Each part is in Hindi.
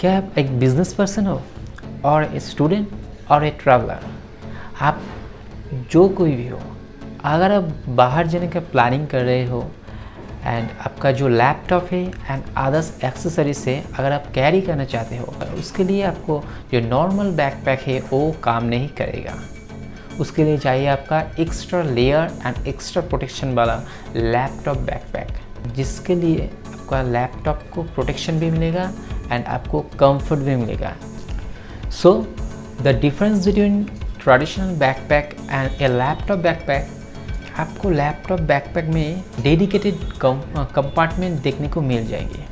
क्या आप एक बिजनेस पर्सन हो और ए स्टूडेंट और ए ट्रैवलर, आप जो कोई भी हो, अगर आप बाहर जाने का प्लानिंग कर रहे हो एंड आपका जो लैपटॉप है एंड अदर्स एक्सेसरीज है अगर आप कैरी करना चाहते हो, उसके लिए आपको जो नॉर्मल बैकपैक है वो काम नहीं करेगा। उसके लिए चाहिए आपका extra layer and extra protection वाला लैपटॉप बैकपैक, जिसके लिए आपका लैपटॉप को प्रोटेक्शन भी मिलेगा एंड आपको कंफर्ट भी मिलेगा। So the difference between traditional backpack and A laptop backpack, आपको लैपटॉप बैकपैक में डेडिकेटेड कंपार्टमेंट देखने को मिल जाएंगे,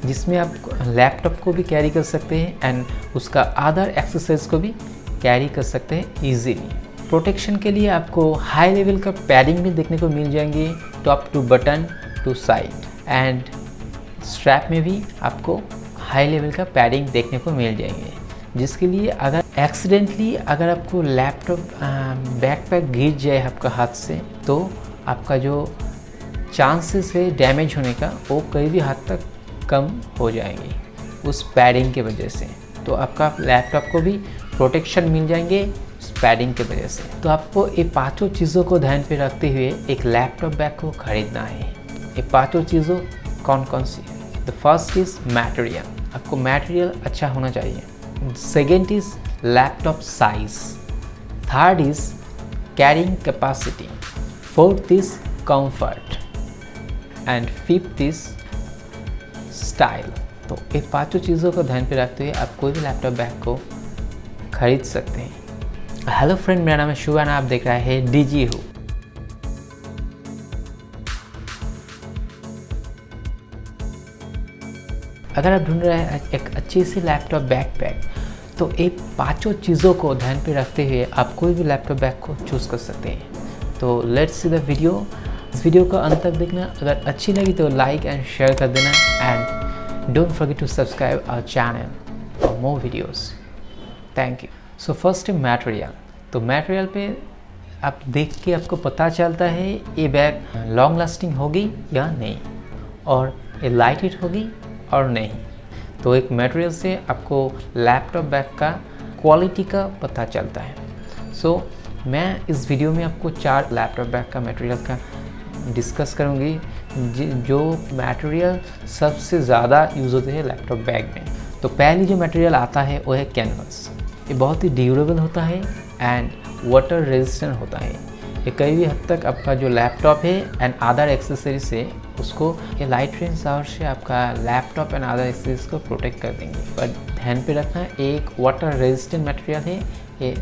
जिसमें आप लैपटॉप को भी कैरी कर सकते हैं एंड उसका अदर एक्सेसरीज को भी कैरी कर सकते हैं इजीली। प्रोटेक्शन के लिए आपको हाई लेवल का पैडिंग भी देखने को मिल जाएंगे, top to button to side, and strap में भी आपको हाई लेवल का पैडिंग देखने को मिल जाएंगे, जिसके लिए अगर एक्सीडेंटली अगर आपको लैपटॉप बैकपैक गिर जाए आपका हाथ से, तो आपका जो चांसेस है डैमेज होने का वो कई भी हद तक कम हो जाएंगे उस पैडिंग के वजह से। तो आपका लैपटॉप को भी प्रोटेक्शन मिल जाएंगे उस पैडिंग के वजह से। तो आपको ये पांचों चीज़ों को ध्यान पे रखते हुए एक लैपटॉप बैग को खरीदना है। ये पांचों चीज़ों कौन कौन सी है? द फर्स्ट इज़ मटेरियल, आपको मटेरियल अच्छा होना चाहिए। Second is laptop size, third is carrying capacity, fourth is comfort and fifth is style. तो ये पांचों चीज़ों को ध्यान पे रखते हुए आप कोई भी लैपटॉप बैग को खरीद सकते हैं। हेलो फ्रेंड, मेरा नाम है शुभान, आप देख रहे हैं डीजी हु। अगर आप ढूंढ रहे हैं एक अच्छी सी लैपटॉप बैकपैक, तो ये पांचों चीज़ों को ध्यान पे रखते हुए आप कोई भी लैपटॉप बैग को चूज़ कर सकते हैं। तो लेट्स सी द वीडियो। इस वीडियो को अंत तक देखना, अगर अच्छी लगी तो लाइक एंड शेयर कर देना and don't forget to subscribe our channel for more videos. Thank you. So first है मटेरियल। तो मटेरियल पे आप देख के आपको पता चलता है ये बैग लॉन्ग लास्टिंग होगी या नहीं, और ये लाइट वेट होगी और नहीं। तो एक मटेरियल से आपको लैपटॉप बैग का क्वालिटी का पता चलता है। सो मैं इस वीडियो में आपको 4 लैपटॉप बैग का मटेरियल का डिस्कस करूँगी, जो मटेरियल सबसे ज़्यादा यूज़ होते हैं लैपटॉप बैग में। तो पहली जो मटेरियल आता है वो है कैनवस। ये बहुत ही ड्यूरेबल होता है एंड वाटर रेजिस्टेंट होता है। ये कई भी हद तक आपका जो लैपटॉप है एंड अदर एक्सेसरीज है उसको ये लाइट रेंज शावर से आपका लैपटॉप एंड अदर एक्सेसरीज को प्रोटेक्ट कर देंगे। पर ध्यान पे रखना, एक वाटर रेजिस्टेंट मटेरियल है, ये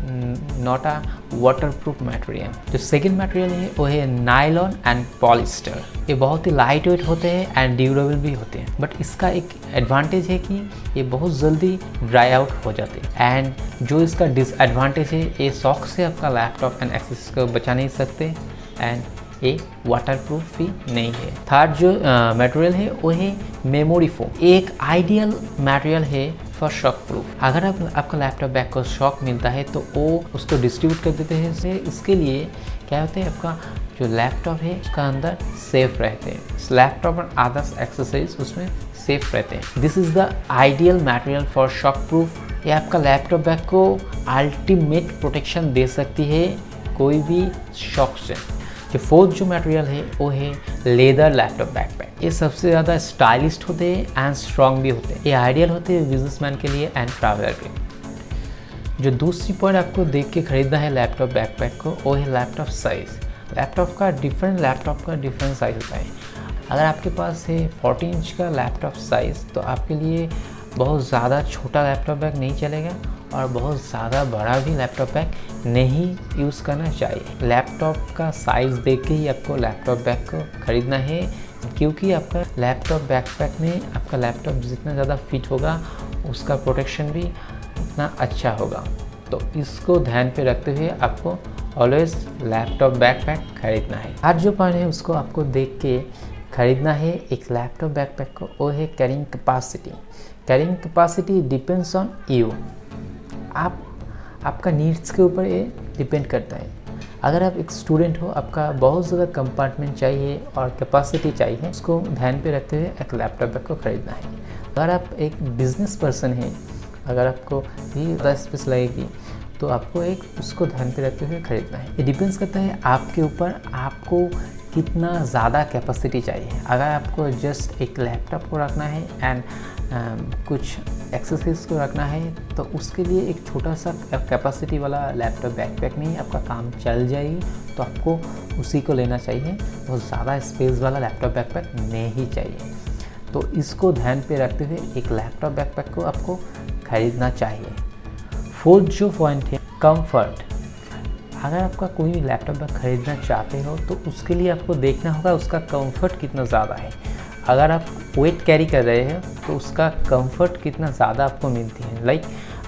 not a water proof material. जो सेकेंड मटेरियल है वो है नायलॉन एंड पॉलिस्टर। ये बहुत ही लाइट वेट होते हैं एंड ड्यूरेबल भी होते हैं, बट इसका एक एडवांटेज है कि ये बहुत जल्दी ड्राई आउट हो जाते हैं। एंड जो इसका डिसएडवांटेज है, ये शॉक से आपका लैपटॉप एंड एक्सेसरीज को बचा नहीं सकते एंड ये वाटर प्रूफ भी नहीं है। थर्ड जो मटेरियल है वो है मेमोरी फोम। एक आइडियल मटेरियल है फॉर शॉक प्रूफ। अगर आपका लैपटॉप बैग को शॉक मिलता है तो वो उसको डिस्ट्रीब्यूट कर देते हैं। इसके लिए क्या होता है, आपका जो लैपटॉप है उसका अंदर सेफ रहते हैं, लैपटॉप और अदर्स एक्सेसरीज उसमें सेफ रहते हैं। This is the ideal material for shock proof. ये आपका लैपटॉप बैग को अल्टीमेट प्रोटेक्शन दे सकती है कोई भी शॉक से। जो फोर्थ जो मटेरियल है वो है लेदर लैपटॉप बैकपैक। ये सबसे ज़्यादा स्टाइलिस्ट होते हैं एंड स्ट्रॉन्ग भी होते हैं। ये आइडियल होते हैं बिजनेसमैन के लिए एंड ट्रैवलर के लिए। जो दूसरी पॉइंट आपको देख के खरीदना है लैपटॉप बैकपैक को, वो है लैपटॉप साइज़। लैपटॉप का डिफरेंट साइज़ होता है। अगर आपके पास है 14 इंच का लैपटॉप साइज़, तो आपके लिए बहुत ज़्यादा छोटा लैपटॉप बैग नहीं चलेगा और बहुत ज़्यादा बड़ा भी लैपटॉप बैग नहीं यूज़ करना चाहिए। लैपटॉप का साइज़ देख के ही आपको लैपटॉप बैग को खरीदना है, क्योंकि आपका लैपटॉप बैकपैक में आपका लैपटॉप जितना ज़्यादा फिट होगा उसका प्रोटेक्शन भी उतना अच्छा होगा। तो इसको ध्यान पे रखते हुए आपको ऑलवेज लैपटॉप बैकपैक खरीदना है। आज जो पॉइंट है उसको आपको देख के खरीदना है एक लैपटॉप बैकपैक को, वो है carrying capacity. Carrying capacity depends on you. आपका नीड्स के ऊपर ये डिपेंड करता है। अगर आप एक स्टूडेंट हो, आपका बहुत ज़्यादा कंपार्टमेंट चाहिए और कैपेसिटी चाहिए, उसको ध्यान पे रखते हुए एक लैपटॉप बैग को खरीदना है। अगर आप एक बिजनेस पर्सन हैं, अगर आपको ये ज़्यादा स्पेस लगेगी तो आपको एक उसको ध्यान पे रखते हुए खरीदना है। ये डिपेंड्स करता है आपके ऊपर, आपको कितना ज़्यादा कैपेसिटी चाहिए। अगर आपको जस्ट एक लैपटॉप को रखना है एंड कुछ एक्सेसरीज को रखना है तो उसके लिए एक छोटा सा कैपेसिटी वाला लैपटॉप बैकपैक में ही आपका काम चल जाएगी, तो आपको उसी को लेना चाहिए। बहुत ज़्यादा स्पेस वाला लैपटॉप बैकपैक नहीं चाहिए। तो इसको ध्यान पे रखते हुए एक लैपटॉप बैकपैक को आपको खरीदना चाहिए। फोर्थ जो पॉइंट है, कंफर्ट। अगर आपका कोई भी लैपटॉप बैग खरीदना चाहते हो तो उसके लिए आपको देखना होगा उसका कंफर्ट कितना ज़्यादा है। अगर आप वेट कैरी कर रहे हैं तो उसका कंफर्ट कितना ज़्यादा आपको मिलती है। लाइक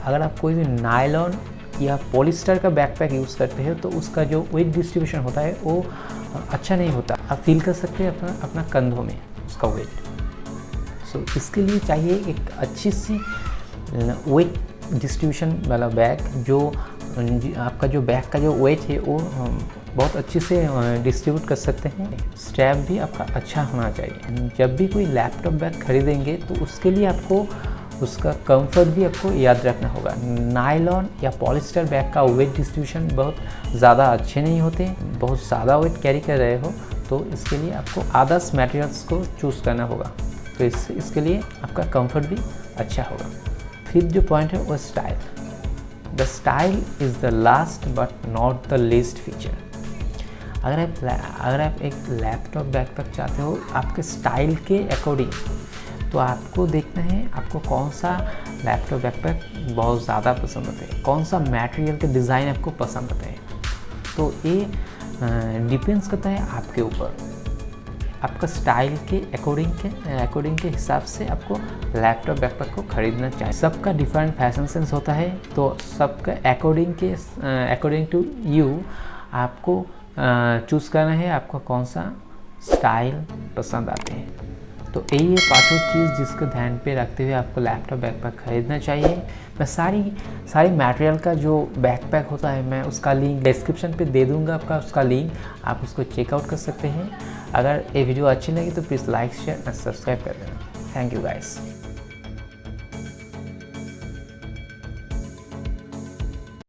अगर आप कोई भी नायलॉन या पॉलिस्टर का बैकपैक यूज़ करते हैं तो उसका जो वेट डिस्ट्रीब्यूशन होता है वो अच्छा नहीं होता। आप फील कर सकते हैं अपना कंधों में उसका वेट। सो इसके लिए चाहिए एक अच्छी सी वेट डिस्ट्रीब्यूशन वाला बैग, जो आपका जो बैग का जो वेट है वो बहुत अच्छे से डिस्ट्रीब्यूट कर सकते हैं। स्ट्रैप भी आपका अच्छा होना चाहिए। जब भी कोई लैपटॉप बैग खरीदेंगे तो उसके लिए आपको उसका कंफर्ट भी आपको याद रखना होगा। नायलॉन या पॉलिस्टर बैग का वेट डिस्ट्रीब्यूशन बहुत ज़्यादा अच्छे नहीं होते। बहुत ज़्यादा वेट कैरी कर रहे हो तो इसके लिए आपको अदर्स मटेरियल्स को चूज़ करना होगा, तो इसके लिए आपका कंफर्ट भी अच्छा होगा। फिफ्थ जो पॉइंट है वो style. The style is the last but not the least feature. अगर आप एक लैपटॉप बैकपैक चाहते हो आपके स्टाइल के अकॉर्डिंग, तो आपको देखना है आपको कौन सा लैपटॉप बैकपैक बहुत ज़्यादा पसंद आता है, कौन सा मटेरियल के डिज़ाइन आपको पसंद आता है। तो ये डिपेंड्स करता है आपके ऊपर, आपका स्टाइल के अकॉर्डिंग के हिसाब से आपको लैपटॉप बैकपैक को खरीदना चाहिए। सबका डिफरेंट फैशन सेंस होता है, तो सबका अकॉर्डिंग टू यू आपको चूज़ करना है आपको कौन सा स्टाइल पसंद आते हैं। तो यही है पांचों चीज़ जिसको ध्यान पे रखते हुए आपको लैपटॉप बैकपैक खरीदना चाहिए। मैं सारी मटेरियल का जो बैकपैक होता है मैं उसका लिंक डिस्क्रिप्शन पे दे दूंगा, आपका उसका लिंक आप उसको चेकआउट कर सकते हैं। अगर ये वीडियो अच्छी लगी तो please like share and subscribe कर देना। Thank you guys.